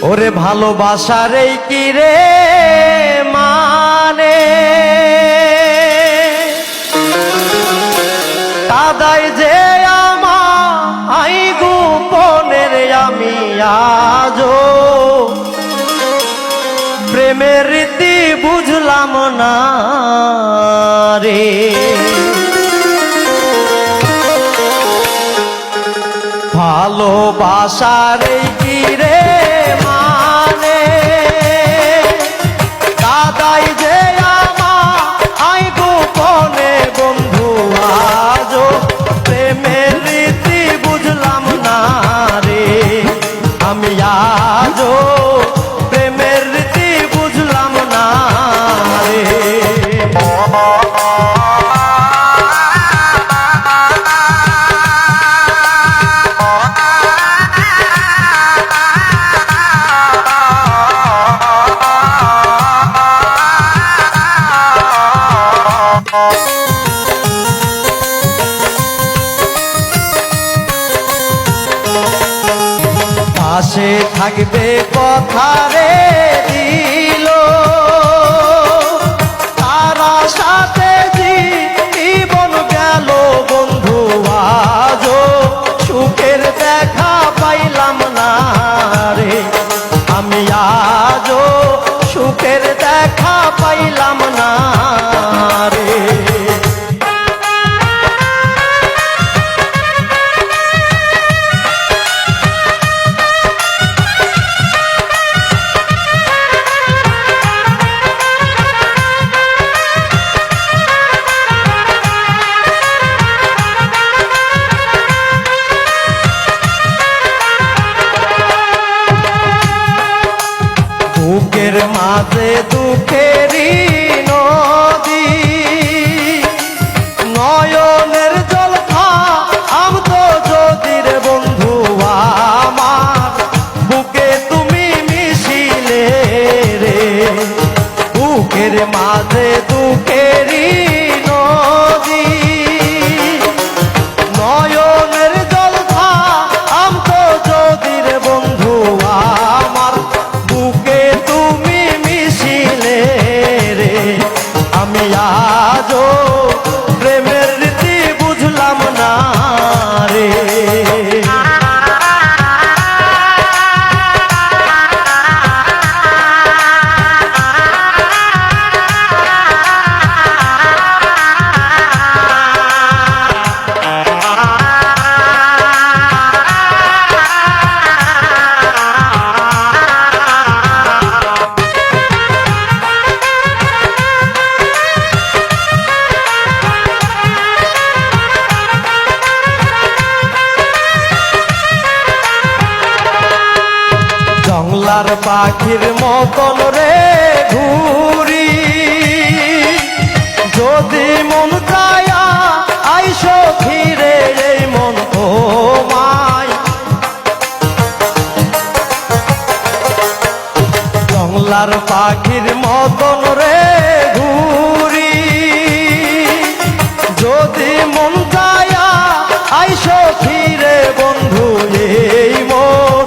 ওরে ভালোবাসার এই কি রে মানে কাদাই যে আমায় গোপনের আমি আজো প্রেমের রীতি বুঝলাম না রে। ভালোবাসার এই কি রে মানে দাদাই যে আমায় গোপনে বন্ধু আজো প্রেমের রীতি বুঝলাম না রে। আমি আজো প্রেমের রীতি বুঝলাম না রে। পাশে থাকবে কথা রে দিল তারা সাথে জীবন গেল বন্ধু আজো সুখের দেখা পাইলাম না রে। আমি আজো সুখের দেখা পাইলাম না রে। বুকের মাঝে দুঃখেরই নদী নয়নের জল থামতো যদি রে বন্ধু আমার বুকে তুমি মিশিলে রে। বুকের মাঝে দুঃখেরই নদী নয়নের জল থামতো যদি রে বন্ধু আমার বুকে তুমি মিশিলে রে। আমি আজো প্রেমের রীতি বুঝলাম না রে। জংলার পাখির মতন রে ঘুরি যদি মন চায়া আইসো ফিরে এই মন তোমায়। জংলার পাখির মতন রে ঘুরি যদি মন চায়া আইসো ফিরে বন্ধু এই মন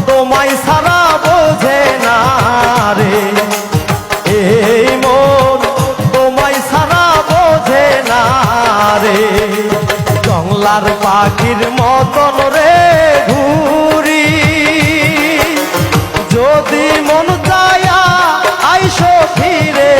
তোমায় সারা বোঝে না রে। এই মন তোমায় সারা বোঝে না রে। জংলার পাখির মতন রে ঘুরি যদি মন চায়া আইসো ফিরে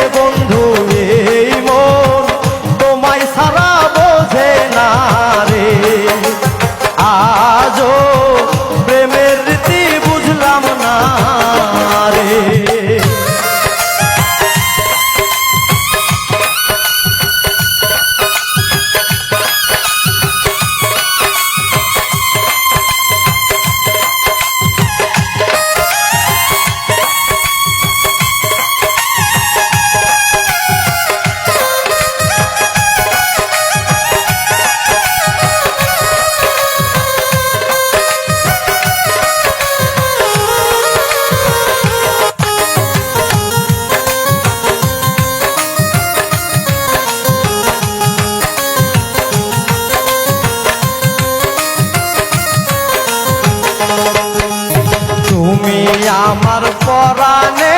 আমার পরাণে